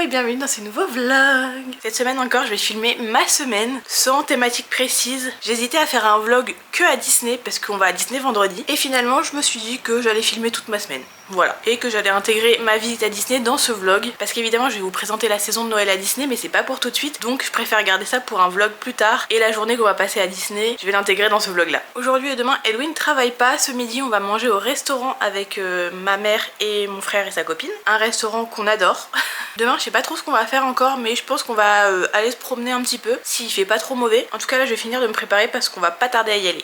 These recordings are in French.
et bienvenue dans ce nouveau vlog. Cette semaine encore je vais filmer ma semaine sans thématique précise. J'hésitais à faire un vlog que à Disney parce qu'on va à Disney vendredi. Et finalement je me suis dit que j'allais filmer toute ma semaine. Voilà. Et que j'allais intégrer ma visite à Disney dans ce vlog. Parce qu'évidemment je vais vous présenter la saison de Noël à Disney, mais c'est pas pour tout de suite. Donc je préfère garder ça pour un vlog plus tard. Et la journée qu'on va passer à Disney, je vais l'intégrer dans ce vlog là. Aujourd'hui et demain Edwin ne travaille pas. Ce midi on va manger au restaurant avec ma mère et mon frère et sa copine. Un restaurant qu'on adore. Demain je sais pas trop ce qu'on va faire encore, mais je pense qu'on va aller se promener un petit peu s'il fait pas trop mauvais. En tout cas là je vais finir de me préparer parce qu'on va pas tarder à y aller.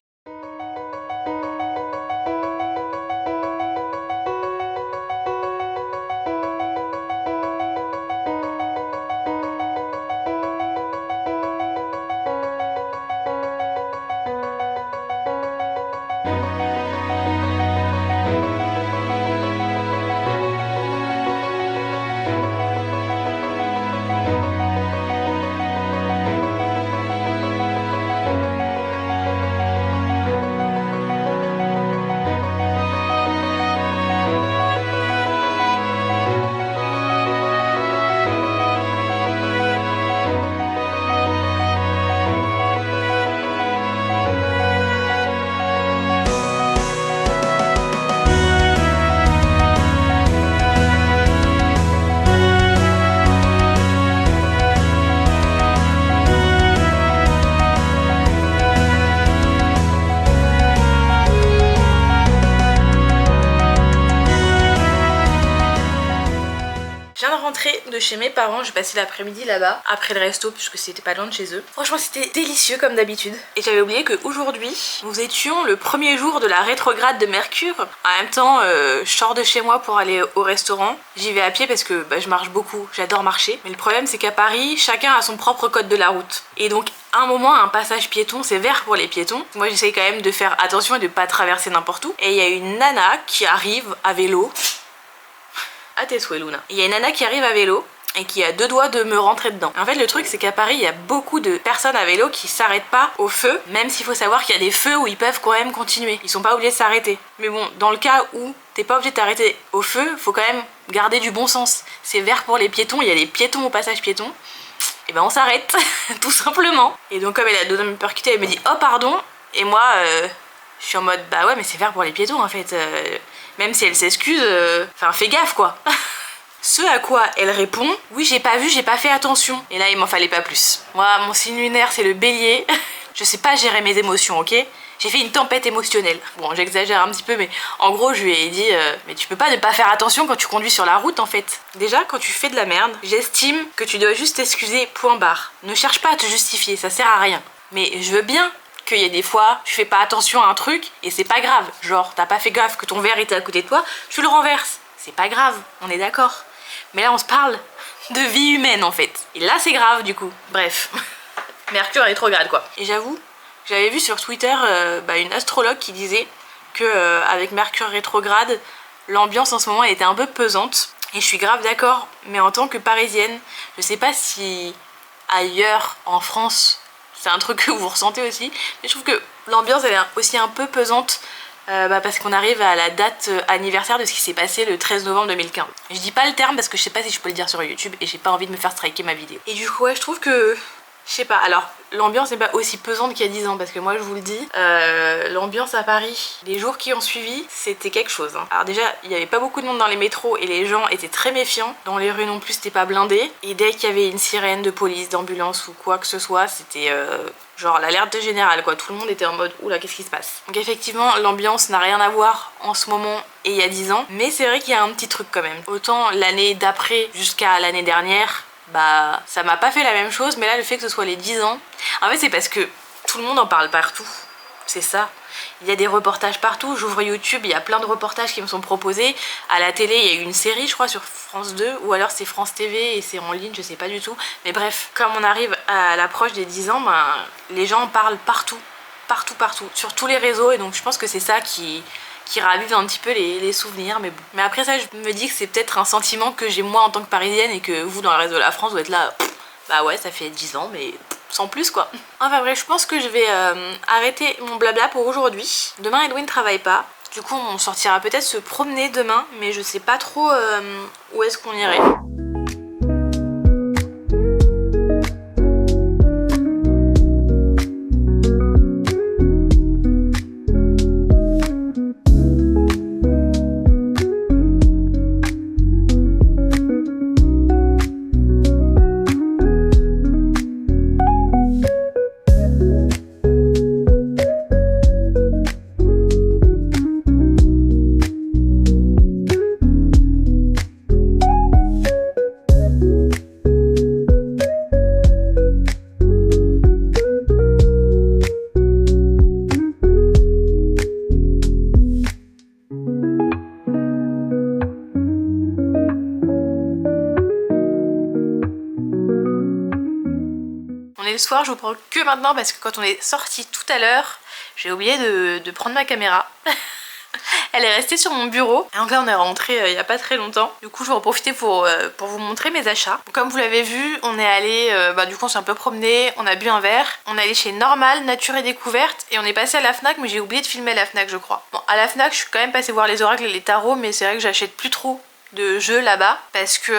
De chez mes parents, j'ai passé l'après-midi là-bas après le resto puisque c'était pas loin de chez eux. Franchement c'était délicieux comme d'habitude. Et j'avais oublié qu'aujourd'hui nous étions le premier jour de la rétrograde de Mercure. En même temps je sors de chez moi pour aller au restaurant. J'y vais à pied parce que je marche beaucoup, j'adore marcher. Mais le problème c'est qu'à Paris chacun a son propre code de la route. Et donc à un moment un passage piéton c'est vert pour les piétons. Moi j'essaye quand même de faire attention et de pas traverser n'importe où. Et il y a une nana qui arrive à vélo. À tes souhaits Luna. Il y a une nana qui arrive à vélo et qui a deux doigts de me rentrer dedans. En fait le truc c'est qu'à Paris il y a beaucoup de personnes à vélo qui s'arrêtent pas au feu, même s'il faut savoir qu'il y a des feux où ils peuvent quand même continuer. Ils sont pas obligés de s'arrêter. Mais bon, dans le cas où t'es pas obligé de t'arrêter au feu, faut quand même garder du bon sens. C'est vert pour les piétons, il y a des piétons au passage piéton. Et ben on s'arrête, tout simplement. Et donc comme elle a deux doigts de me percuter, elle me dit oh pardon. Et moi je suis en mode bah ouais mais c'est vert pour les piétons en fait. Même si elle s'excuse, enfin fais gaffe quoi. Ce à quoi elle répond oui j'ai pas vu, j'ai pas fait attention. Et là il m'en fallait pas plus. Moi mon signe lunaire c'est le bélier. Je sais pas gérer mes émotions, ok. J'ai fait une tempête émotionnelle. Bon j'exagère un petit peu mais en gros je lui ai dit mais tu peux pas ne pas faire attention quand tu conduis sur la route en fait. Déjà quand tu fais de la merde, j'estime que tu dois juste t'excuser, point barre. Ne cherche pas à te justifier, ça sert à rien. Mais je veux bien qu'il y a des fois tu fais pas attention à un truc et c'est pas grave. Genre t'as pas fait gaffe que ton verre était à côté de toi, tu le renverses. C'est pas grave, on est d'accord. Mais là on se parle de vie humaine en fait. Et là c'est grave du coup. Bref. Mercure rétrograde quoi. Et j'avoue, j'avais vu sur Twitter une astrologue qui disait que avec Mercure rétrograde, l'ambiance en ce moment elle était un peu pesante. Et je suis grave d'accord, mais en tant que parisienne, je sais pas si ailleurs en France c'est un truc que vous ressentez aussi, mais je trouve que l'ambiance elle est aussi un peu pesante parce qu'on arrive à la date anniversaire de ce qui s'est passé le 13 novembre 2015. Je dis pas le terme parce que je sais pas si je peux le dire sur YouTube et j'ai pas envie de me faire striker ma vidéo. Et du coup ouais je trouve que, je sais pas, alors l'ambiance n'est pas aussi pesante qu'il y a 10 ans parce que moi je vous le dis, l'ambiance à Paris, les jours qui ont suivi, c'était quelque chose. Alors déjà, il n'y avait pas beaucoup de monde dans les métros et les gens étaient très méfiants. Dans les rues non plus, c'était pas blindé. Et dès qu'il y avait une sirène de police, d'ambulance ou quoi que ce soit, c'était genre l'alerte générale quoi. Tout le monde était en mode oula qu'est-ce qui se passe. Donc effectivement, l'ambiance n'a rien à voir en ce moment et il y a 10 ans. Mais c'est vrai qu'il y a un petit truc quand même. Autant l'année d'après jusqu'à l'année dernière, bah ça m'a pas fait la même chose, mais là le fait que ce soit les 10 ans, en fait c'est parce que tout le monde en parle partout, c'est ça. Il y a des reportages partout, j'ouvre YouTube, il y a plein de reportages qui me sont proposés. À la télé il y a eu une série je crois sur France 2 ou alors c'est France TV et c'est en ligne, je sais pas du tout. Mais bref, comme on arrive à l'approche des 10 ans, les gens en parlent partout, sur tous les réseaux. Et donc je pense que c'est ça qui ravive un petit peu les souvenirs, mais bon. Mais après ça je me dis que c'est peut-être un sentiment que j'ai moi en tant que parisienne et que vous dans le reste de la France vous êtes là, bah ouais ça fait 10 ans mais sans plus quoi. Enfin bref, je pense que je vais arrêter mon blabla pour aujourd'hui. Demain Edwin ne travaille pas, du coup on sortira peut-être se promener demain, mais je sais pas trop où est-ce qu'on irait. soir, je vous prends que maintenant parce que quand on est sorti tout à l'heure, j'ai oublié de prendre ma caméra. Elle est restée sur mon bureau. Et donc là on est rentré il y a pas très longtemps. Du coup je vais en profiter pour vous montrer mes achats. Comme vous l'avez vu, on est allé, du coup on s'est un peu promené, on a bu un verre. On est allé chez Normal, Nature et Découverte. Et on est passé à la Fnac, mais j'ai oublié de filmer la Fnac je crois. Bon, à la Fnac je suis quand même passée voir les oracles et les tarots, mais c'est vrai que j'achète plus trop de jeux là-bas. Parce que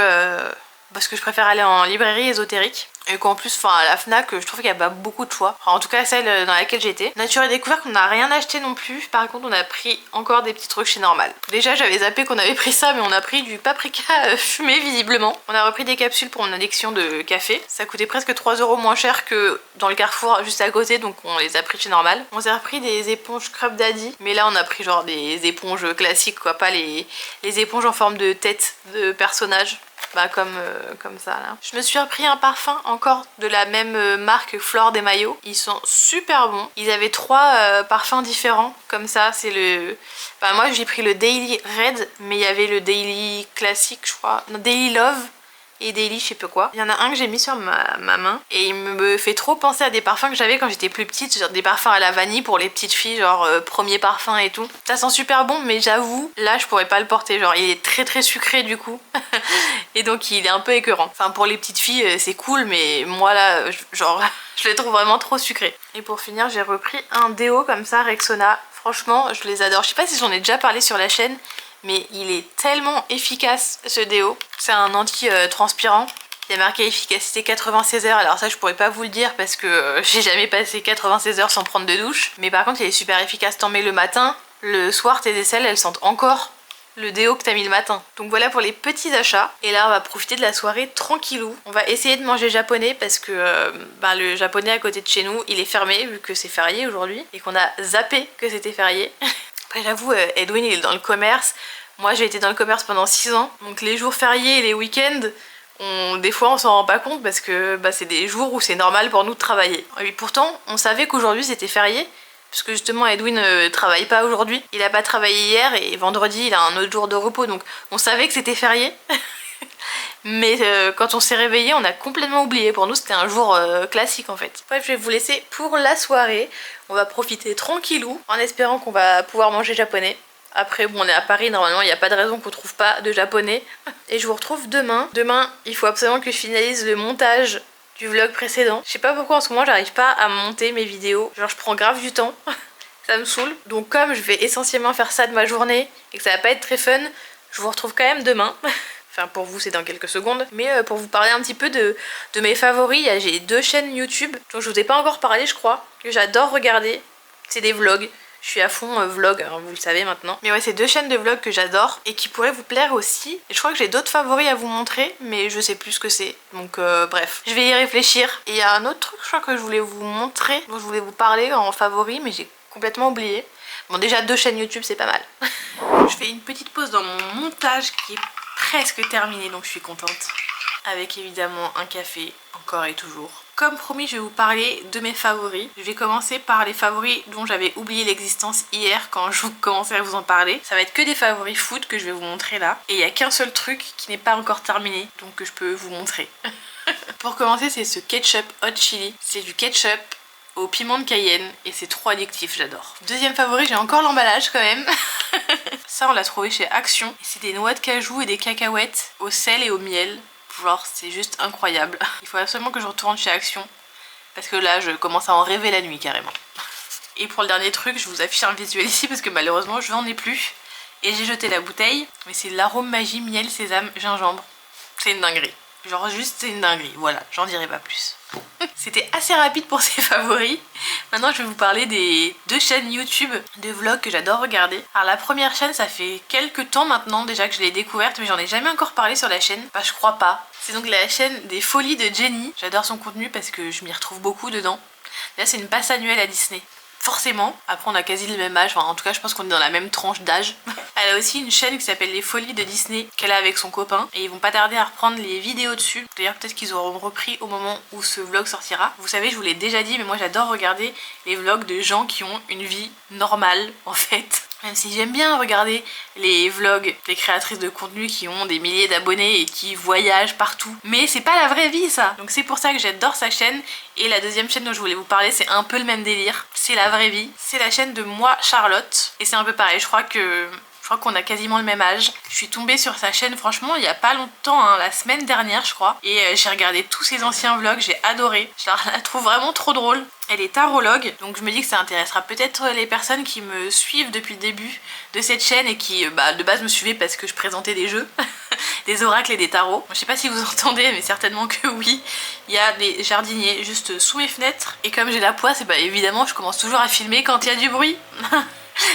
je préfère aller en librairie ésotérique. Et qu'en plus, enfin à la Fnac, je trouve qu'il n'y a pas beaucoup de choix. Enfin, en tout cas celle dans laquelle j'étais. Nature et Découverte, on n'a rien acheté non plus. Par contre, on a pris encore des petits trucs chez Normal. Déjà, j'avais zappé qu'on avait pris ça, mais on a pris du paprika fumé visiblement. On a repris des capsules pour mon addiction de café. Ça coûtait presque 3 € moins cher que dans le Carrefour juste à côté, donc on les a pris chez Normal. On s'est repris des éponges Scrub Daddy, mais là on a pris genre des éponges classiques quoi, pas les éponges en forme de tête de personnage. Bah comme ça là. Je me suis repris un parfum encore de la même marque Flore des Maillots. Ils sont super bons. Ils avaient 3 parfums différents comme ça. C'est le... Bah moi j'ai pris le Daily Red, mais il y avait le Daily classique je crois. Non, Daily Love et Daily je sais pas quoi. Il y en a un que j'ai mis sur ma main et il me fait trop penser à des parfums que j'avais quand j'étais plus petite, genre des parfums à la vanille pour les petites filles, genre premier parfum et tout. Ça sent super bon, mais j'avoue là je pourrais pas le porter, genre il est très sucré du coup et donc il est un peu écœurant. Enfin pour les petites filles c'est cool, mais moi là genre je le trouve vraiment trop sucré. Et pour finir j'ai repris un déo comme ça Rexona. Franchement je les adore. Je sais pas si j'en ai déjà parlé sur la chaîne, mais il est tellement efficace ce déo. C'est un anti-transpirant. Il y a marqué efficacité 96 heures. Alors ça je pourrais pas vous le dire parce que j'ai jamais passé 96 heures sans prendre de douche. Mais par contre il est super efficace. T'en mets le matin, le soir tes aisselles elles sentent encore le déo que t'as mis le matin. Donc voilà pour les petits achats. Et là on va profiter de la soirée tranquillou. On va essayer de manger japonais parce que le japonais à côté de chez nous il est fermé vu que c'est férié aujourd'hui. Et qu'on a zappé que c'était férié. Après j'avoue Edwin il est dans le commerce. Moi j'ai été dans le commerce pendant 6 ans. Donc les jours fériés et les week-ends, des fois on s'en rend pas compte parce que c'est des jours où c'est normal pour nous de travailler. Et pourtant on savait qu'aujourd'hui c'était férié. Parce que justement Edwin ne travaille pas aujourd'hui. Il a pas travaillé hier et vendredi il a un autre jour de repos. Donc on savait que c'était férié. Mais quand on s'est réveillé on a complètement oublié. Pour nous c'était un jour classique en fait. Bref, je vais vous laisser pour la soirée. On va profiter tranquillou en espérant qu'on va pouvoir manger japonais. Après bon on est à Paris, normalement il n'y a pas de raison qu'on trouve pas de japonais. Et je vous retrouve demain. Demain il faut absolument que je finalise le montage du vlog précédent. Je sais pas pourquoi en ce moment j'arrive pas à monter mes vidéos. Genre je prends grave du temps. Ça me saoule. Donc comme je vais essentiellement faire ça de ma journée et que ça va pas être très fun, je vous retrouve quand même demain. Enfin pour vous c'est dans quelques secondes. Mais pour vous parler un petit peu de mes favoris, j'ai 2 chaînes YouTube dont je vous ai pas encore parlé je crois, que j'adore regarder. C'est des vlogs. Je suis à fond vlog, hein, vous le savez maintenant. Mais ouais, c'est 2 chaînes de vlog que j'adore et qui pourraient vous plaire aussi. Et je crois que j'ai d'autres favoris à vous montrer, mais je sais plus ce que c'est. Donc bref, je vais y réfléchir. Et il y a un autre truc, je crois que je voulais vous montrer, dont je voulais vous parler en favori, mais j'ai complètement oublié. Bon, déjà 2 chaînes YouTube, c'est pas mal. Je fais une petite pause dans mon montage qui est presque terminé, donc je suis contente. Avec évidemment un café, encore et toujours. Comme promis, je vais vous parler de mes favoris. Je vais commencer par les favoris dont j'avais oublié l'existence hier quand je commençais à vous en parler. Ça va être que des favoris food que je vais vous montrer là. Et il n'y a qu'un seul truc qui n'est pas encore terminé, donc que je peux vous montrer. Pour commencer, c'est ce ketchup hot chili. C'est du ketchup au piment de Cayenne et c'est trop addictif, j'adore. Deuxième favori, j'ai encore l'emballage quand même. Ça, on l'a trouvé chez Action. Et c'est des noix de cajou et des cacahuètes au sel et au miel. Genre c'est juste incroyable. Il faut absolument que je retourne chez Action parce que là je commence à en rêver la nuit carrément. Et pour le dernier truc, je vous affiche un visuel ici parce que malheureusement je n'en ai plus et j'ai jeté la bouteille. Mais c'est l'arôme magie miel sésame gingembre. C'est une dinguerie. Genre juste c'est une dinguerie, voilà, j'en dirai pas plus. C'était assez rapide pour ces favoris. Maintenant je vais vous parler des 2 chaînes YouTube de vlogs que j'adore regarder. Alors la première chaîne, ça fait quelques temps maintenant déjà que je l'ai découverte, mais j'en ai jamais encore parlé sur la chaîne. Bah je crois pas. C'est donc la chaîne des folies de Jenny. J'adore son contenu parce que je m'y retrouve beaucoup dedans. Là c'est une passe annuelle à Disney. Forcément, après on a quasi le même âge, enfin en tout cas je pense qu'on est dans la même tranche d'âge. Elle a aussi une chaîne qui s'appelle Les Folies de Disney qu'elle a avec son copain et ils vont pas tarder à reprendre les vidéos dessus. D'ailleurs peut-être qu'ils auront repris au moment où ce vlog sortira. Vous savez, je vous l'ai déjà dit, mais moi j'adore regarder les vlogs de gens qui ont une vie normale en fait. Même si j'aime bien regarder les vlogs des créatrices de contenu qui ont des milliers d'abonnés et qui voyagent partout. Mais c'est pas la vraie vie ça. Donc c'est pour ça que j'adore sa chaîne. Et la deuxième chaîne dont je voulais vous parler, c'est un peu le même délire. C'est la vraie vie. C'est la chaîne de moi Charlotte. Et c'est un peu pareil, je crois qu'on a quasiment le même âge. Je suis tombée sur sa chaîne franchement il y a pas longtemps, hein, la semaine dernière je crois. Et j'ai regardé tous ses anciens vlogs, j'ai adoré. Je la trouve vraiment trop drôle. Elle est tarologue, donc je me dis que ça intéressera peut-être les personnes qui me suivent depuis le début de cette chaîne et qui de base me suivaient parce que je présentais des jeux, des oracles et des tarots. Je sais pas si vous entendez, mais certainement que oui. Il y a des jardiniers juste sous mes fenêtres. Et comme j'ai la poisse, et évidemment je commence toujours à filmer quand il y a du bruit.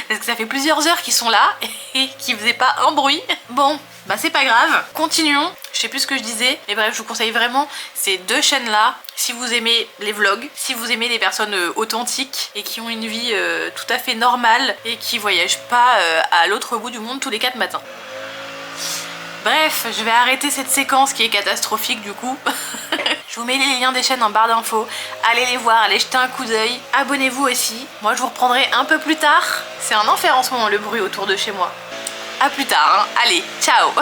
Parce que ça fait plusieurs heures qu'ils sont là et qu'ils faisaient pas un bruit. Bon, c'est pas grave. Continuons. Je sais plus ce que je disais. Mais bref, je vous conseille vraiment ces deux chaînes là. Si vous aimez les vlogs, si vous aimez des personnes authentiques et qui ont une vie tout à fait normale et qui voyagent pas à l'autre bout du monde tous les 4 matins. Bref, je vais arrêter cette séquence qui est catastrophique du coup. Je vous mets les liens des chaînes en barre d'infos. Allez les voir, allez jeter un coup d'œil. Abonnez-vous aussi. Moi je vous reprendrai un peu plus tard. C'est un enfer en ce moment le bruit autour de chez moi. A plus tard, hein. Allez, ciao.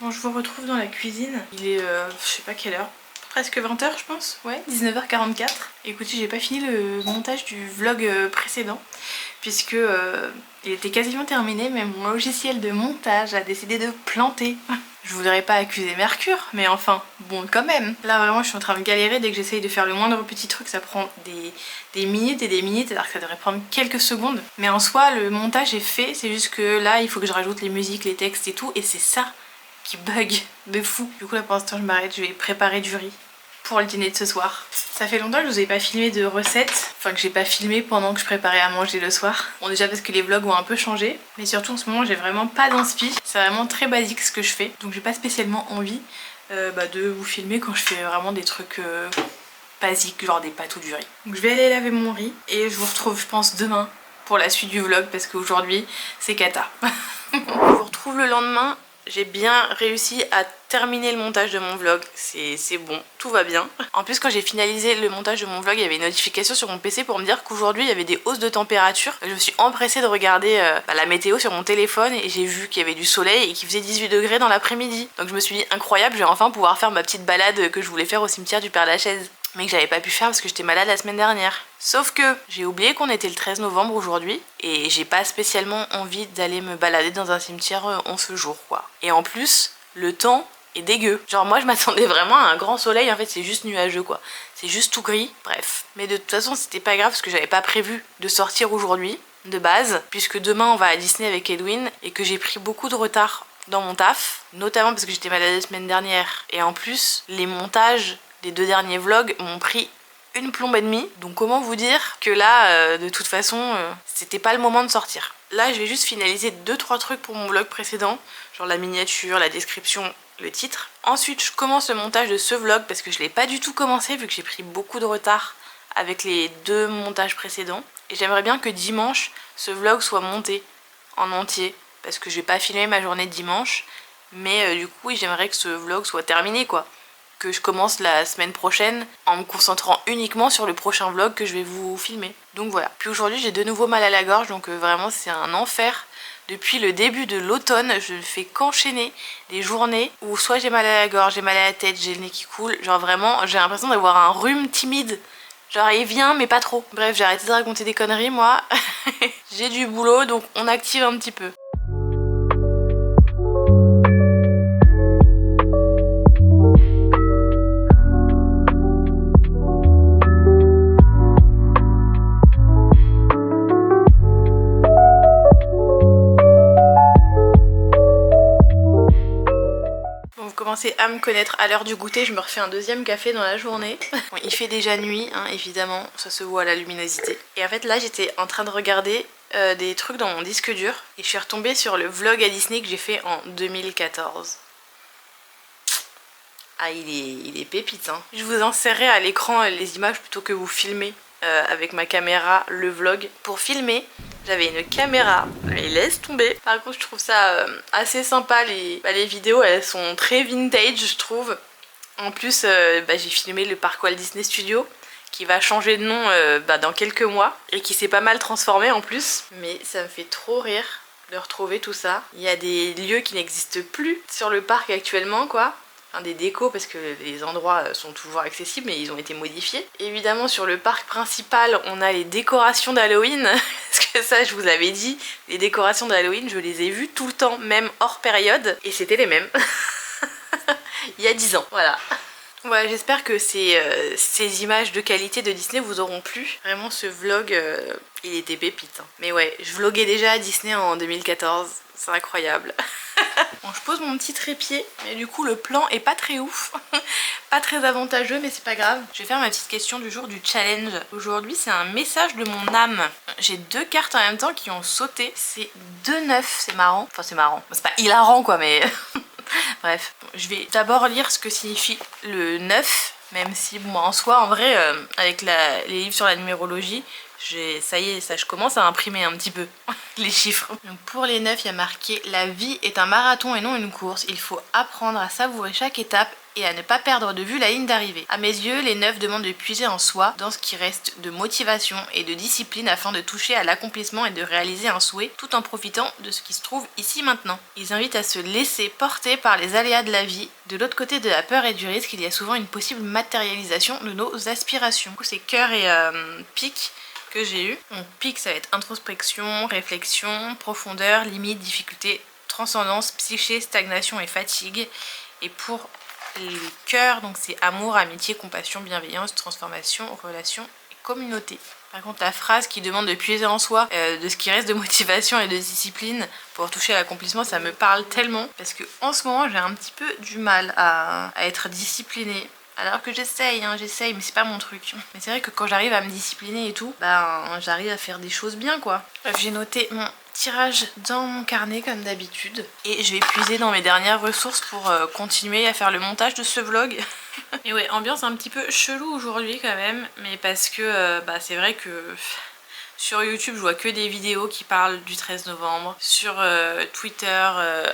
Bon, je vous retrouve dans la cuisine. Il est, je sais pas quelle heure. Presque 20h je pense. Ouais, 19h44. Écoutez, j'ai pas fini le montage du vlog précédent. Puisque il était quasiment terminé, mais mon logiciel de montage a décidé de planter. Je voudrais pas accuser Mercure, mais enfin, bon quand même. Là vraiment je suis en train de galérer, dès que j'essaye de faire le moindre petit truc ça prend des minutes et des minutes, alors que ça devrait prendre quelques secondes. Mais en soi le montage est fait, c'est juste que là il faut que je rajoute les musiques, les textes et tout, et c'est ça qui bug de fou. Du coup là pour l'instant je m'arrête, je vais préparer du riz pour le dîner de ce soir. Ça fait longtemps que je vous ai pas filmé de recettes, enfin que j'ai pas filmé pendant que je préparais à manger le soir. Bon déjà parce que les vlogs ont un peu changé, mais surtout en ce moment j'ai vraiment pas d'inspi. C'est vraiment très basique ce que je fais, donc j'ai pas spécialement envie de vous filmer quand je fais vraiment des trucs basiques, genre des pâtes ou du riz. Donc je vais aller laver mon riz et je vous retrouve je pense demain pour la suite du vlog parce qu'aujourd'hui c'est cata. Je vous retrouve le lendemain. J'ai bien réussi à terminer le montage de mon vlog, c'est bon, tout va bien. En plus quand j'ai finalisé le montage de mon vlog, il y avait une notification sur mon PC pour me dire qu'aujourd'hui il y avait des hausses de température. Je me suis empressée de regarder la météo sur mon téléphone et j'ai vu qu'il y avait du soleil et qu'il faisait 18 degrés dans l'après-midi. Donc je me suis dit incroyable, je vais enfin pouvoir faire ma petite balade que je voulais faire au cimetière du Père-Lachaise. Mais que j'avais pas pu faire parce que j'étais malade la semaine dernière. Sauf que j'ai oublié qu'on était le 13 novembre aujourd'hui et j'ai pas spécialement envie d'aller me balader dans un cimetière en ce jour quoi. Et en plus, le temps est dégueu. Genre moi je m'attendais vraiment à un grand soleil, en fait c'est juste nuageux quoi. C'est juste tout gris, bref. Mais de toute façon c'était pas grave parce que j'avais pas prévu de sortir aujourd'hui de base, puisque demain on va à Disney avec Edwin et que j'ai pris beaucoup de retard dans mon taf, notamment parce que j'étais malade la semaine dernière. Et en plus, les montages des 2 derniers vlogs m'ont pris une plombe et demie. Donc comment vous dire que là, de toute façon, c'était pas le moment de sortir. Là, je vais juste finaliser 2-3 trucs pour mon vlog précédent, genre la miniature, la description, le titre. Ensuite, je commence le montage de ce vlog parce que je l'ai pas du tout commencé vu que j'ai pris beaucoup de retard avec les 2 montages précédents. Et j'aimerais bien que dimanche, ce vlog soit monté en entier parce que je vais pas filmer ma journée de dimanche. Mais du coup, j'aimerais que ce vlog soit terminé quoi. Que je commence la semaine prochaine en me concentrant uniquement sur le prochain vlog que je vais vous filmer. Donc voilà. Puis aujourd'hui j'ai de nouveau mal à la gorge, donc vraiment c'est un enfer. Depuis le début de l'automne, je ne fais qu'enchaîner des journées où soit j'ai mal à la gorge, j'ai mal à la tête, j'ai le nez qui coule. Genre vraiment j'ai l'impression d'avoir un rhume timide. Genre il vient mais pas trop. Bref, j'ai arrêté de raconter des conneries moi. J'ai du boulot donc on active un petit peu. Commencez à me connaître à l'heure du goûter, je me refais un 2e café dans la journée. Bon, il fait déjà nuit, hein, évidemment, ça se voit à la luminosité. Et en fait là j'étais en train de regarder des trucs dans mon disque dur et je suis retombée sur le vlog à Disney que j'ai fait en 2014. Ah il est pépite hein. Je vous insérerai à l'écran les images plutôt que vous filmer avec ma caméra le vlog. Pour filmer, j'avais une caméra, et laisse tomber. Par contre je trouve ça assez sympa, les vidéos elles sont très vintage je trouve. En plus j'ai filmé le parc Walt Disney Studio qui va changer de nom dans quelques mois et qui s'est pas mal transformé en plus. Mais ça me fait trop rire de retrouver tout ça. Il y a des lieux qui n'existent plus sur le parc actuellement quoi. Enfin, des décos parce que les endroits sont toujours accessibles mais ils ont été modifiés. Évidemment sur le parc principal on a les décorations d'Halloween parce que ça je vous avais dit, les décorations d'Halloween je les ai vues tout le temps même hors période et c'était les mêmes. Il y a 10 ans, voilà. Ouais, j'espère que ces images de qualité de Disney vous auront plu. Vraiment ce vlog, il était pépite. Hein. Mais ouais, je vloguais déjà à Disney en 2014, c'est incroyable. Bon, je pose mon petit trépied, mais du coup le plan est pas très ouf. Pas très avantageux, mais c'est pas grave. Je vais faire ma petite question du jour du challenge. Aujourd'hui c'est un message de mon âme. J'ai 2 cartes en même temps qui ont sauté. C'est 2 9, c'est marrant. Enfin c'est marrant, c'est pas hilarant quoi mais... Bref, je vais d'abord lire ce que signifie le 9, même si bon, en soi, en vrai, avec les livres sur la numérologie, ça y est, je commence à imprimer un petit peu les chiffres. Donc pour les 9, il y a marqué « La vie est un marathon et non une course. Il faut apprendre à savourer chaque étape et à ne pas perdre de vue la ligne d'arrivée. À mes yeux, les 9 demandent de puiser en soi, dans ce qui reste de motivation et de discipline afin de toucher à l'accomplissement et de réaliser un souhait, tout en profitant de ce qui se trouve ici maintenant. Ils invitent à se laisser porter par les aléas de la vie. De l'autre côté de la peur et du risque, il y a souvent une possible matérialisation de nos aspirations. » Du coup, c'est cœur et pique que j'ai eu. Donc pique, ça va être introspection, réflexion, profondeur, limite, difficulté, transcendance, psyché, stagnation et fatigue. Et pour les cœurs, donc c'est amour, amitié, compassion, bienveillance, transformation, relation et communauté. Par contre la phrase qui demande de puiser en soi de ce qui reste de motivation et de discipline pour toucher à l'accomplissement, ça me parle tellement parce que en ce moment j'ai un petit peu du mal à être disciplinée. Alors que j'essaye, mais c'est pas mon truc. Mais c'est vrai que quand j'arrive à me discipliner et tout, j'arrive à faire des choses bien quoi. Bref, j'ai noté mon tirage dans mon carnet comme d'habitude. Et je vais puiser dans mes dernières ressources pour continuer à faire le montage de ce vlog. Et ouais, ambiance un petit peu chelou aujourd'hui quand même. Mais parce que c'est vrai que... Sur YouTube, je vois que des vidéos qui parlent du 13 novembre. Sur Twitter,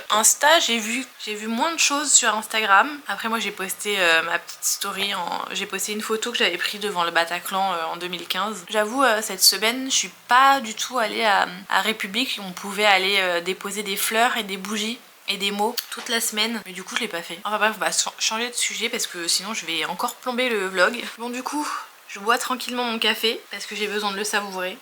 Insta, j'ai vu moins de choses sur Instagram. Après, moi, j'ai posté ma petite story. J'ai posté une photo que j'avais prise devant le Bataclan en 2015. J'avoue, cette semaine, je suis pas du tout allée à République. On pouvait aller déposer des fleurs et des bougies et des mots toute la semaine, mais du coup je l'ai pas fait. Enfin bref, on va changer de sujet parce que sinon je vais encore plomber le vlog. Bon du coup, je bois tranquillement mon café parce que j'ai besoin de le savourer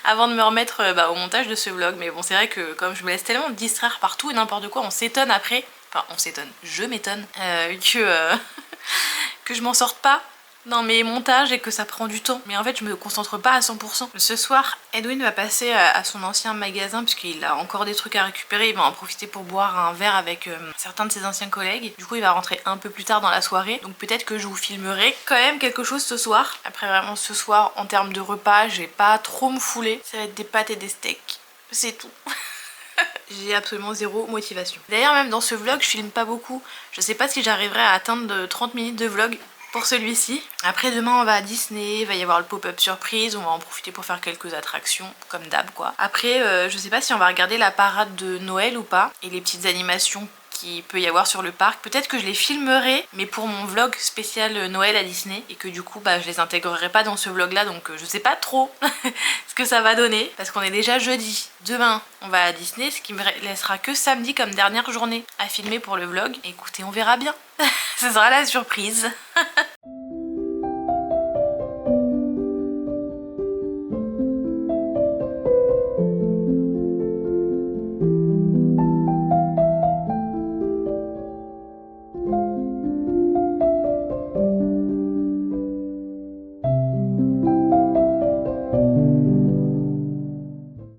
avant de me remettre au montage de ce vlog. Mais bon, c'est vrai que comme je me laisse tellement distraire partout et n'importe quoi, on s'étonne après, enfin on s'étonne, je m'étonne que je m'en sorte pas dans mes montages et que ça prend du temps. Mais en fait je me concentre pas à 100%. Ce soir Edwin va passer à son ancien magasin puisqu'il a encore des trucs à récupérer. Il va en profiter pour boire un verre avec certains de ses anciens collègues. Du coup il va rentrer un peu plus tard dans la soirée. Donc peut-être que je vous filmerai quand même quelque chose ce soir. Après vraiment ce soir en termes de repas je vais pas trop me fouler. Ça va être des pâtes et des steaks. C'est tout. J'ai absolument zéro motivation. D'ailleurs même dans ce vlog je filme pas beaucoup. Je sais pas si j'arriverai à atteindre 30 minutes de vlog pour celui-ci. Après demain on va à Disney, il va y avoir le pop-up surprise, on va en profiter pour faire quelques attractions comme d'hab quoi. Après je sais pas si on va regarder la parade de Noël ou pas et les petites animations qu'il peut y avoir sur le parc. Peut-être que je les filmerai mais pour mon vlog spécial Noël à Disney et que du coup je les intégrerai pas dans ce vlog là, donc je sais pas trop ce que ça va donner parce qu'on est déjà jeudi. Demain on va à Disney, ce qui me laissera que samedi comme dernière journée à filmer pour le vlog. Écoutez, on verra bien. Ce sera la surprise.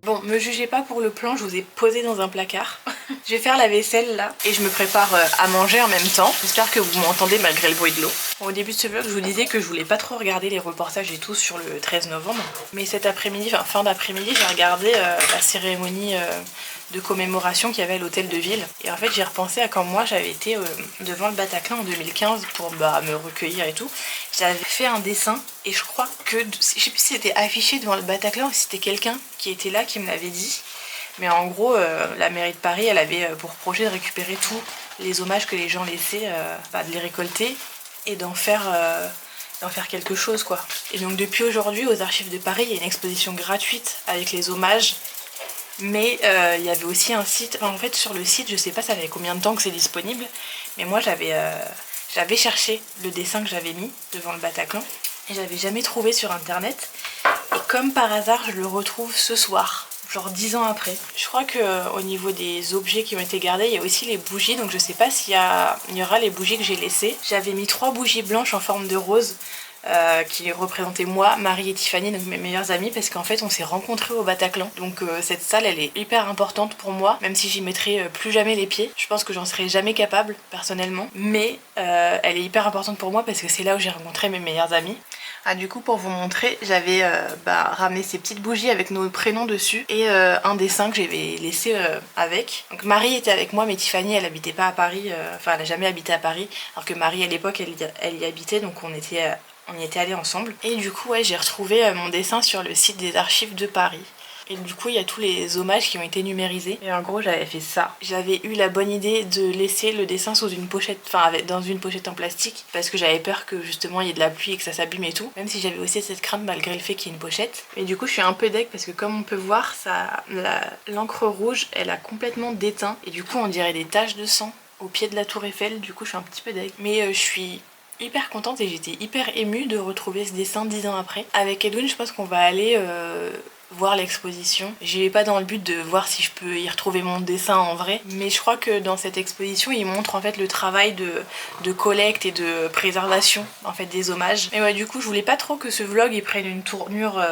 Bon, me jugez pas pour le plan, je vous ai posé dans un placard. Je vais faire la vaisselle là et je me prépare à manger en même temps. J'espère que vous m'entendez malgré le bruit de l'eau. Bon, au début de ce vlog, je vous disais que je voulais pas trop regarder les reportages et tout sur le 13 novembre. Mais cet après-midi, enfin fin d'après-midi, j'ai regardé la cérémonie de commémoration qu'il y avait à l'hôtel de ville. Et en fait, j'ai repensé à quand moi j'avais été devant le Bataclan en 2015 pour me recueillir et tout. J'avais fait un dessin et je crois que, je sais plus si c'était affiché devant le Bataclan ou si c'était quelqu'un qui était là qui me l'avait dit. Mais en gros, la mairie de Paris, elle avait pour projet de récupérer tous les hommages que les gens laissaient, de les récolter et d'en faire d'en faire quelque chose quoi. Et donc depuis aujourd'hui aux Archives de Paris il y a une exposition gratuite avec les hommages. Mais il y avait aussi un site, enfin, en fait sur le site je sais pas ça fait combien de temps que c'est disponible. Mais moi j'avais cherché le dessin que j'avais mis devant le Bataclan. Et j'avais jamais trouvé sur internet. Et comme par hasard je le retrouve ce soir. Genre 10 ans après. Je crois qu'au niveau des objets qui ont été gardés, il y a aussi les bougies. Donc je sais pas s'il y aura les bougies que j'ai laissées. J'avais mis 3 bougies blanches en forme de rose qui représentaient moi, Marie et Tiffany, donc mes meilleures amies. Parce qu'en fait on s'est rencontrés au Bataclan. Donc cette salle elle est hyper importante pour moi. Même si j'y mettrai plus jamais les pieds. Je pense que j'en serai jamais capable personnellement. Mais elle est hyper importante pour moi parce que c'est là où j'ai rencontré mes meilleures amies. Ah, du coup pour vous montrer j'avais ramené ces petites bougies avec nos prénoms dessus et un dessin que j'avais laissé avec. Donc Marie était avec moi mais Tiffany elle habitait pas à Paris, enfin elle a jamais habité à Paris alors que Marie à l'époque elle y habitait donc on y était allés ensemble. Et du coup ouais j'ai retrouvé mon dessin sur le site des Archives de Paris. Et du coup il y a tous les hommages qui ont été numérisés. Et en gros j'avais fait ça. J'avais eu la bonne idée de laisser le dessin sous une pochette, enfin dans une pochette en plastique. Parce que j'avais peur que justement il y ait de la pluie et que ça s'abîme et tout. Même si j'avais aussi cette crainte malgré le fait qu'il y ait une pochette. Mais du coup je suis un peu deg parce que comme on peut voir l'encre rouge elle a complètement déteint. Et du coup on dirait des taches de sang au pied de la tour Eiffel. Du coup je suis un petit peu deg. Mais je suis hyper contente et j'étais hyper émue de retrouver ce dessin 10 ans après. Avec Edwin je pense qu'on va aller voir l'exposition. J'y vais pas dans le but de voir si je peux y retrouver mon dessin en vrai, mais je crois que dans cette exposition il montre en fait le travail de collecte et de préservation en fait des hommages. Mais ouais du coup je voulais pas trop que ce vlog il prenne une tournure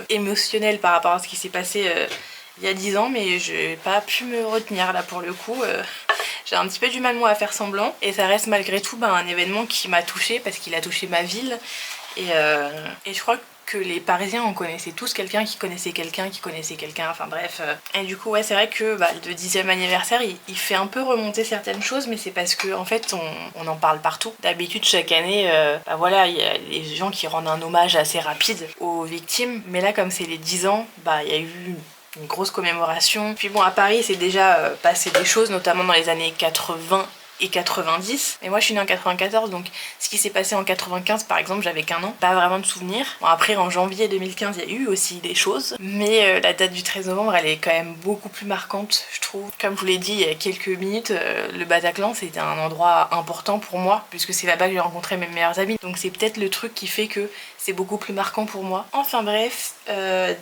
émotionnelle par rapport à ce qui s'est passé il y a 10 ans, mais j'ai pas pu me retenir là pour le coup. J'ai un petit peu du mal moi à faire semblant et ça reste malgré tout un événement qui m'a touchée parce qu'il a touché ma ville et je crois que les Parisiens on connaissait tous quelqu'un qui connaissait quelqu'un qui connaissait quelqu'un, enfin bref. Et du coup ouais c'est vrai que le 10e anniversaire il fait un peu remonter certaines choses, mais c'est parce que en fait on en parle partout. D'habitude chaque année voilà il y a les gens qui rendent un hommage assez rapide aux victimes, mais là comme c'est les 10 ans il y a eu une grosse commémoration. Puis bon à Paris c'est déjà passé des choses notamment dans les années 80 et 90. Mais moi je suis née en 94 donc ce qui s'est passé en 95 par exemple j'avais qu'un an, pas vraiment de souvenirs. Bon après en janvier 2015 il y a eu aussi des choses, mais la date du 13 novembre elle est quand même beaucoup plus marquante je trouve. Comme je vous l'ai dit il y a quelques minutes, le Bataclan c'était un endroit important pour moi puisque c'est là-bas que j'ai rencontré mes meilleures amies, donc c'est peut-être le truc qui fait que c'est beaucoup plus marquant pour moi. Enfin bref,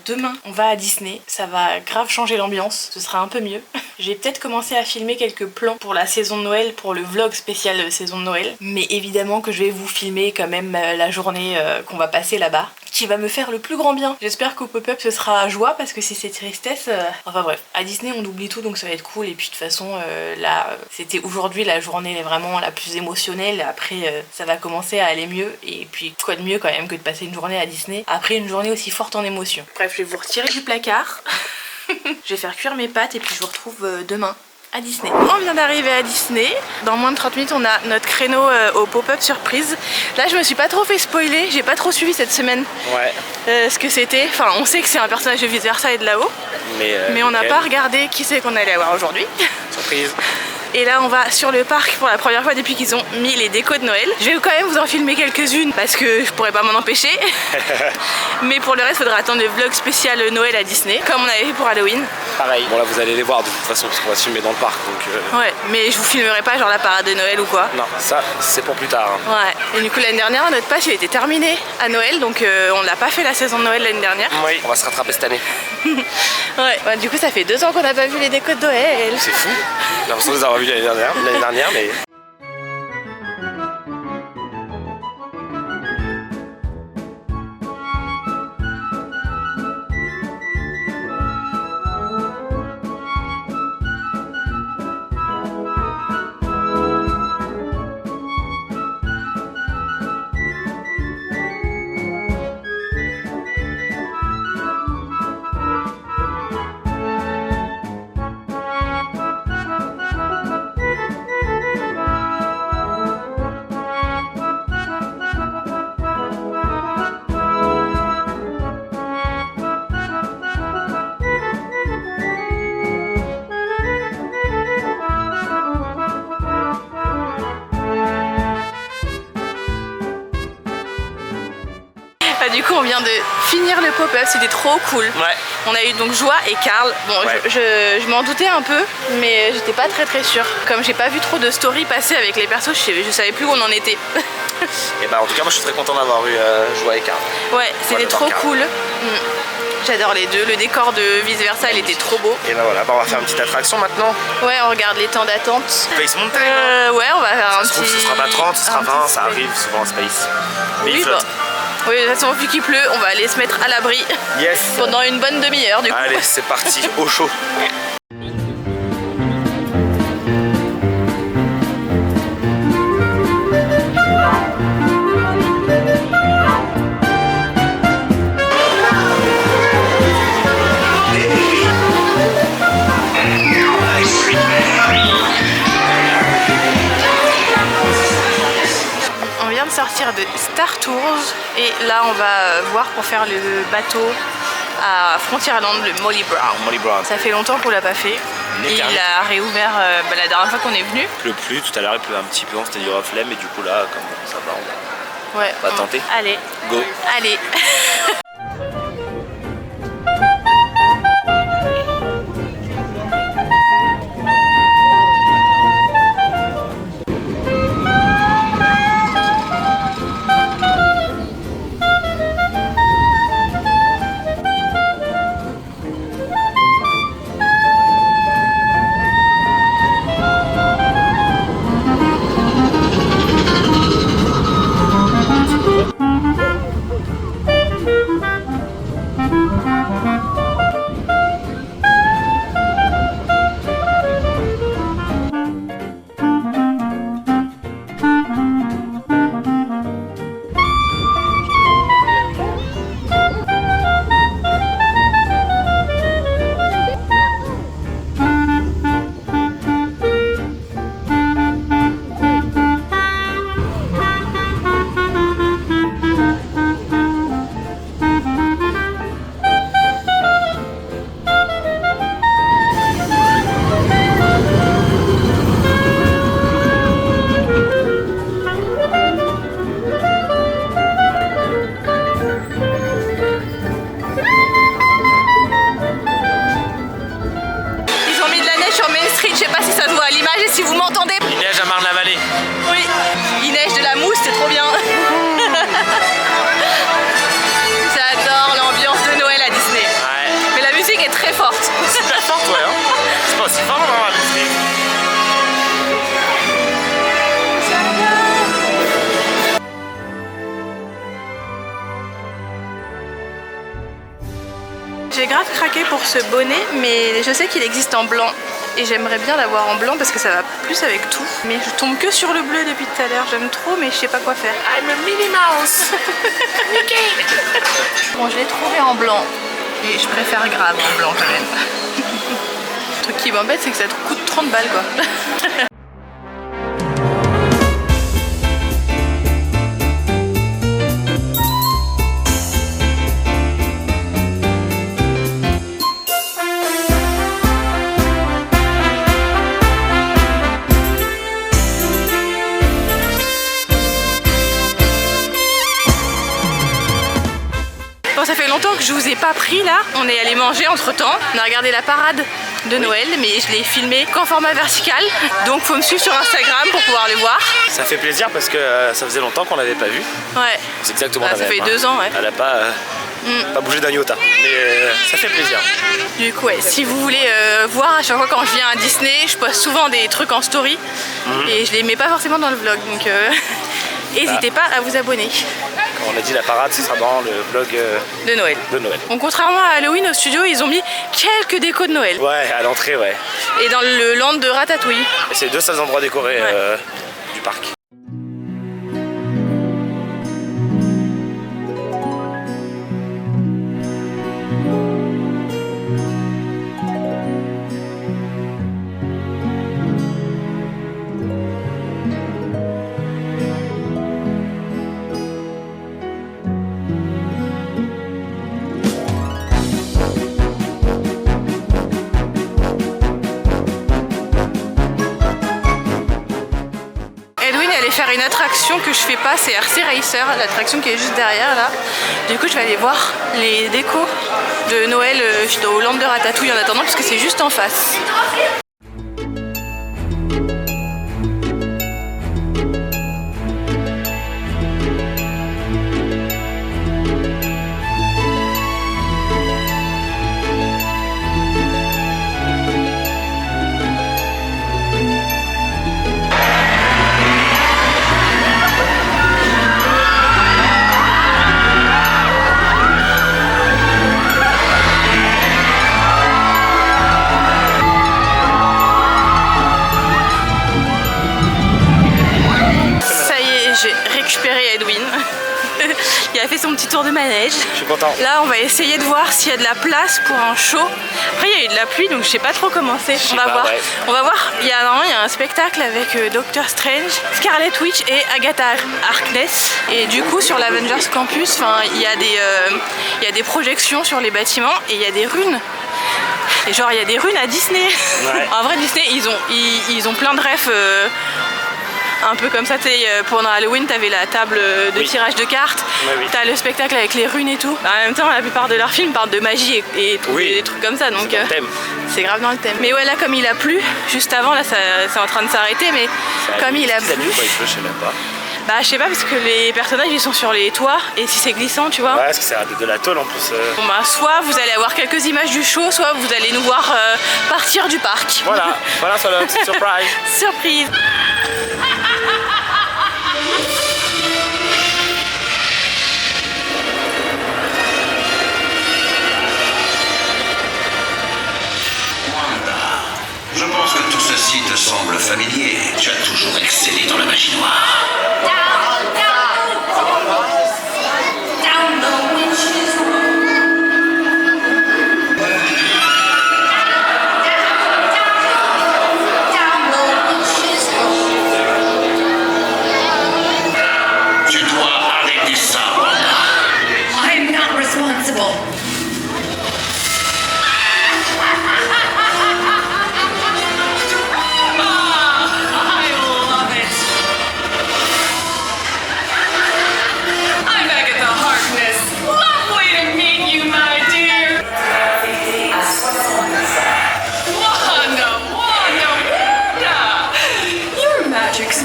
demain on va à Disney, ça va grave changer l'ambiance, ce sera un peu mieux. J'ai peut-être commencé à filmer quelques plans pour la saison de Noël, pour le vlog spécial saison de Noël, mais évidemment que je vais vous filmer quand même la journée qu'on va passer là-bas, qui va me faire le plus grand bien. J'espère qu'au pop-up ce sera joie parce que si c'est tristesse, enfin bref, à Disney on oublie tout donc ça va être cool. Et puis de toute façon là c'était aujourd'hui la journée vraiment la plus émotionnelle, après ça va commencer à aller mieux et puis quoi de mieux quand même que de passer une journée à Disney après une journée aussi forte en émotions. Bref je vais vous retirer du placard. Je vais faire cuire mes pâtes et puis je vous retrouve demain à Disney. On vient d'arriver à Disney. Dans moins de 30 minutes on a notre créneau au pop-up surprise. Là je me suis pas trop fait spoiler, j'ai pas trop suivi cette semaine ce que c'était. Enfin on sait que c'est un personnage de Vice Versa et de là-haut, mais on n'a pas regardé qui c'est qu'on allait avoir aujourd'hui. Surprise. Et là on va sur le parc pour la première fois depuis qu'ils ont mis les décos de Noël. Je vais quand même vous en filmer quelques-unes parce que je pourrais pas m'en empêcher. Mais pour le reste il faudra attendre le vlog spécial Noël à Disney comme on avait fait pour Halloween. Pareil. Bon là vous allez les voir de toute façon parce qu'on va se filmer dans le parc donc Ouais mais je vous filmerai pas genre la parade de Noël ou quoi. Non ça c'est pour plus tard hein. Ouais. Et du coup l'année dernière notre pass il était terminé à Noël donc on l'a pas fait la saison de Noël l'année dernière. Oui on va se rattraper cette année. Ouais du coup ça fait 2 ans qu'on n'a pas vu les décos de Noël. C'est fou. J'ai l'impression de les avoir vus l'année dernière mais... vient de finir le pop-up, c'était trop cool. Ouais. On a eu donc Joie et Karl. Bon, ouais. je m'en doutais un peu, mais j'étais pas très sûre. Comme j'ai pas vu trop de stories passer avec les persos, je savais plus où on en était. Et bah en tout cas moi je suis très content d'avoir eu Joie et Karl. Ouais, c'était trop cool. J'adore les deux, le décor de Vice Versa, il était trop beau. Et bah voilà, on va faire une petite attraction maintenant. Ouais, on regarde les temps d'attente. Space Mountain. Ouais, on va faire un petit... Ce sera pas 30, ce sera 20, ça arrive souvent en Space. Mais oui, il flotte. Oui, de toute façon, vu qu'il pleut, on va aller se mettre à l'abri. Yes. Pendant une bonne demi-heure du coup. Allez, c'est parti, au chaud. Sortir de Star Tours et là on va voir pour faire le bateau à Frontierland, le Molly Brown. Molly Brown. Ça fait longtemps qu'on l'a pas fait. Et il a réouvert la dernière fois qu'on est venu. Il pleut plus, tout à l'heure il pleut un petit peu, on s'était dit flemme et du coup là comme ça va, ouais, on va tenter. Allez, go. Allez. Si vous m'entendez. Il neige à Marne-la-Vallée. Oui, il neige de la mousse, c'est trop bien. J'adore l'ambiance de Noël à Disney. Ouais. Mais la musique est très forte. Super forte, ouais. Hein. C'est pas aussi fort, non, la musique. J'ai grave craqué pour ce bonnet, mais je sais qu'il existe en blanc. Et j'aimerais bien l'avoir en blanc parce que ça va plus avec tout. Mais je tombe que sur le bleu depuis tout à l'heure. J'aime trop, mais je sais pas quoi faire. I'm a Minnie Mouse. Mickey. Bon, je l'ai trouvé en blanc. Et je préfère grave en blanc quand même. Le truc qui m'embête, c'est que ça te coûte 30 balles quoi. Bon, ça fait longtemps que je vous ai pas pris là. On est allé manger entre temps. On a regardé la parade de Noël, mais je l'ai filmé qu'en format vertical. Donc faut me suivre sur Instagram pour pouvoir le voir. Ça fait plaisir parce que ça faisait longtemps qu'on l'avait pas vu. Ouais. C'est exactement la ça même. fait 2 ans, ouais. Elle a pas bougé d'un iota. Mais ça fait plaisir. Du coup, ouais, si vous voulez voir à chaque fois quand je viens à Disney, je poste souvent des trucs en story. Et je les mets pas forcément dans le vlog. Donc n'hésitez pas à vous abonner. Comme on a dit, la parade, ce sera dans le vlog de Noël. Donc contrairement à Halloween, au studio, ils ont mis quelques décos de Noël. Ouais, à l'entrée, ouais. Et dans le land de Ratatouille. C'est les deux seuls endroits décorés du parc. faire une attraction que je fais pas, c'est RC Racer, l'attraction qui est juste derrière là. Du coup je vais aller voir les décos de Noël au Land de Ratatouille en attendant parce que c'est juste en face. J'ai récupéré Edwin. Il a fait son petit tour de manège. Je suis content. Là on va essayer de voir s'il y a de la place pour un show. Après il y a eu de la pluie donc je sais pas trop comment c'est. On va voir. Ouais. On va voir. Il y a un spectacle avec Doctor Strange, Scarlet Witch et Agatha Harkness. Et du coup sur l'Avengers Campus, il y a des projections sur les bâtiments et il y a des runes. Et genre il y a des runes à Disney. Ouais. En vrai Disney ils ont plein de refs. Un peu comme ça, pendant Halloween, t'avais la table de tirage de cartes, t'as le spectacle avec les runes et tout. En même temps, la plupart de leurs films parlent de magie et des trucs comme ça, donc c'est grave dans le thème. Mais ouais, là, comme il a plu, juste avant, là, c'est en train de s'arrêter, mais comme il a plu... Il pleut, je sais même pas. Bah je sais pas parce que les personnages ils sont sur les toits et si c'est glissant tu vois. Ouais parce que c'est de la tôle en plus. Bon bah soit vous allez avoir quelques images du show, soit vous allez nous voir partir du parc. Voilà, voilà Charlotte, surprise. Surprise. Je pense que tout ceci te semble familier. Tu as toujours excellé dans la magie noire. Tu dois arrêter ça, Wanda. I am not responsible.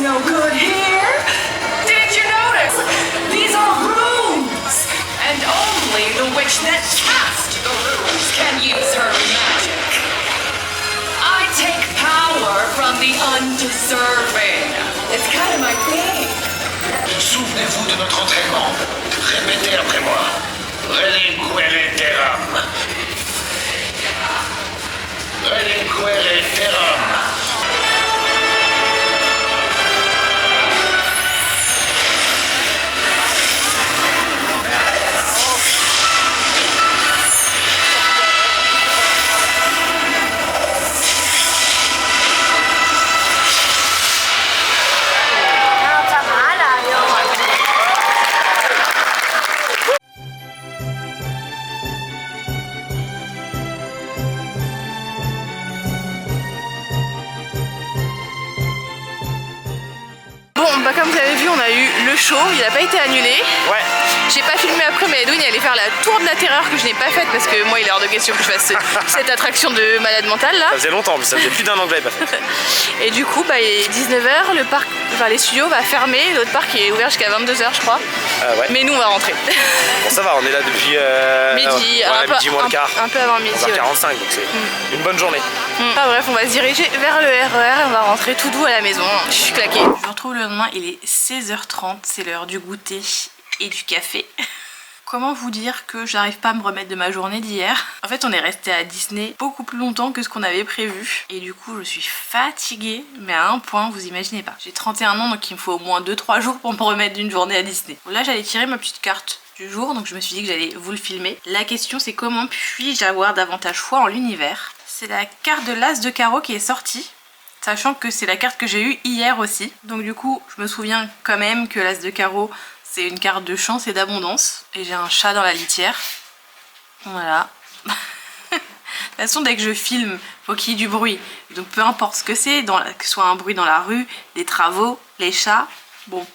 No good here. Did you notice? These are runes, and only the witch that cast the runes can use her magic. I take power from the undeserving. It's kind of my thing. Souvenez-vous de notre entraînement. Répétez après moi. Relinquere terram. Relinquere terram. Bah comme vous avez vu on a eu le show, il n'a pas été annulé. Ouais. J'ai pas filmé après mais Edwin il allait faire la tour de la terreur que je n'ai pas faite parce que moi il est hors de question que je fasse cette attraction de malade mental là. Ça faisait longtemps, ça faisait plus d'un an que je l'avais pas fait. Et du coup bah il est 19h, le parc, les studios va fermer, l'autre parc est ouvert jusqu'à 22h je crois. Ouais. Mais nous on va rentrer. Bon ça va, on est là depuis midi, midi moins le quart. Un peu avant midi. 11h45 donc c'est une bonne journée. Enfin bref, on va se diriger vers le RER et on va rentrer tout doux à la maison. Je suis claquée. Je vous retrouve le lendemain, il est 16h30, c'est l'heure du goûter et du café. Comment vous dire que j'arrive pas à me remettre de ma journée d'hier? En fait on est resté à Disney beaucoup plus longtemps que ce qu'on avait prévu. Et du coup je suis fatiguée, mais à un point vous imaginez pas. J'ai 31 ans donc il me faut au moins 2-3 jours pour me remettre d'une journée à Disney. Bon, là j'allais tirer ma petite carte du jour donc je me suis dit que j'allais vous le filmer. La question c'est comment puis-je avoir davantage foi en l'univers? C'est la carte de l'As de carreau qui est sortie. Sachant que c'est la carte que j'ai eue hier aussi. Donc du coup je me souviens quand même que l'As de carreau c'est une carte de chance et d'abondance. Et j'ai un chat dans la litière. Voilà. De toute façon dès que je filme, faut qu'il y ait du bruit. Donc peu importe ce que c'est, que ce soit un bruit dans la rue, des travaux, les chats, Bon,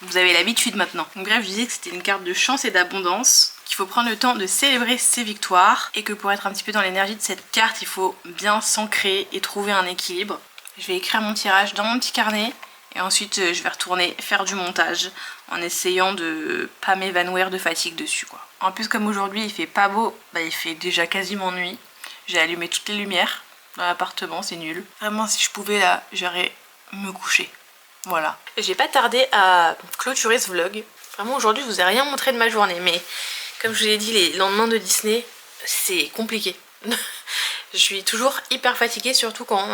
vous avez l'habitude maintenant. Donc bref, je disais que c'était une carte de chance et d'abondance, qu'il faut prendre le temps de célébrer ses victoires et que pour être un petit peu dans l'énergie de cette carte, il faut bien s'ancrer et trouver un équilibre. Je vais écrire mon tirage dans mon petit carnet et ensuite je vais retourner faire du montage en essayant de pas m'évanouir de fatigue dessus quoi. En plus comme aujourd'hui il fait pas beau, bah, il fait déjà quasiment nuit. J'ai allumé toutes les lumières dans l'appartement, c'est nul. Vraiment si je pouvais là, j'irais me coucher. Voilà. J'ai pas tardé à clôturer ce vlog. Vraiment aujourd'hui je vous ai rien montré de ma journée, mais comme je vous l'ai dit, les lendemains de Disney c'est compliqué. Je suis toujours hyper fatiguée, surtout quand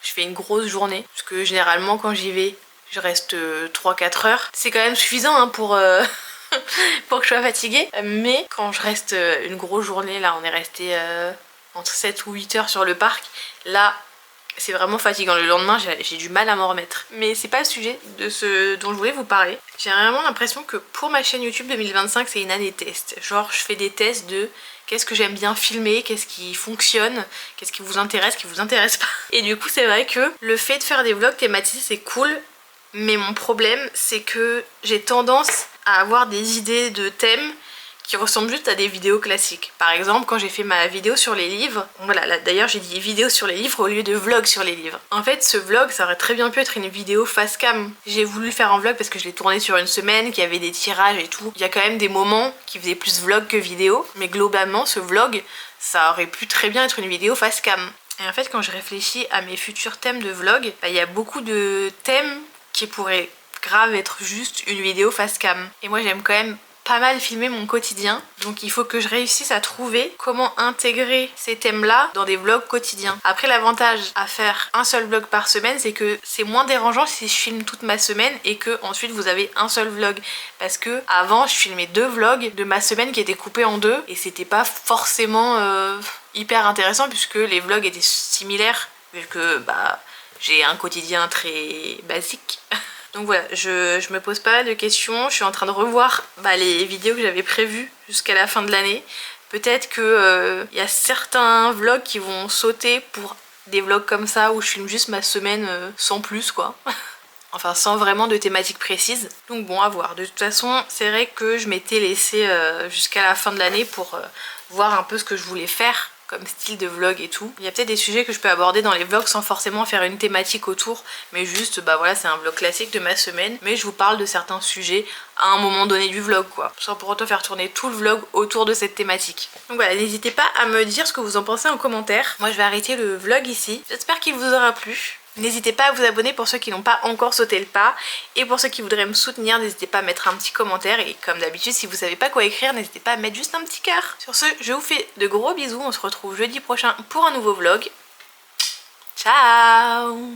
je fais une grosse journée. Parce que généralement quand j'y vais, je reste 3-4 heures. C'est quand même suffisant hein, pour que je sois fatiguée. Mais quand je reste une grosse journée, là on est resté entre 7 ou 8 heures sur le parc, là c'est vraiment fatigant. Le lendemain j'ai du mal à m'en remettre. Mais c'est pas le sujet de ce dont je voulais vous parler. J'ai vraiment l'impression que pour ma chaîne YouTube 2025 c'est une année test. Genre je fais des tests de qu'est-ce que j'aime bien filmer, qu'est-ce qui fonctionne, qu'est-ce qui vous intéresse pas. Et du coup c'est vrai que le fait de faire des vlogs thématisés c'est cool. Mais mon problème c'est que j'ai tendance à avoir des idées de thèmes qui ressemblent juste à des vidéos classiques. Par exemple quand j'ai fait ma vidéo sur les livres, voilà là d'ailleurs j'ai dit vidéo sur les livres au lieu de vlog sur les livres. En fait ce vlog ça aurait très bien pu être une vidéo face cam. J'ai voulu le faire en vlog parce que je l'ai tourné sur une semaine, qu'il y avait des tirages et tout. Il y a quand même des moments qui faisaient plus vlog que vidéo, mais globalement ce vlog ça aurait pu très bien être une vidéo face cam. Et en fait quand je réfléchis à mes futurs thèmes de vlog, bah, il y a beaucoup de thèmes qui pourraient grave être juste une vidéo face cam. Et moi j'aime quand même pas mal filmer mon quotidien, donc il faut que je réussisse à trouver comment intégrer ces thèmes là dans des vlogs quotidiens. Après l'avantage à faire un seul vlog par semaine c'est que c'est moins dérangeant si je filme toute ma semaine et que ensuite vous avez un seul vlog, parce que avant je filmais 2 vlogs de ma semaine qui étaient coupés en 2 et c'était pas forcément hyper intéressant puisque les vlogs étaient similaires vu que bah j'ai un quotidien très basique. Donc voilà, je me pose pas mal de questions, je suis en train de revoir les vidéos que j'avais prévues jusqu'à la fin de l'année. Peut-être que y a certains vlogs qui vont sauter pour des vlogs comme ça où je filme juste ma semaine sans plus quoi. Enfin sans vraiment de thématique précise. Donc bon, à voir. De toute façon, c'est vrai que je m'étais laissée jusqu'à la fin de l'année pour voir un peu ce que je voulais faire comme style de vlog et tout. Il y a peut-être des sujets que je peux aborder dans les vlogs sans forcément faire une thématique autour, mais juste bah voilà, c'est un vlog classique de ma semaine, mais je vous parle de certains sujets à un moment donné du vlog quoi, sans pour autant faire tourner tout le vlog autour de cette thématique. Donc voilà, n'hésitez pas à me dire ce que vous en pensez en commentaire. Moi je vais arrêter le vlog ici, j'espère qu'il vous aura plu. N'hésitez pas à vous abonner pour ceux qui n'ont pas encore sauté le pas. Et pour ceux qui voudraient me soutenir, n'hésitez pas à mettre un petit commentaire. Et comme d'habitude, si vous savez pas quoi écrire, n'hésitez pas à mettre juste un petit cœur. Sur ce, je vous fais de gros bisous. On se retrouve jeudi prochain pour un nouveau vlog. Ciao!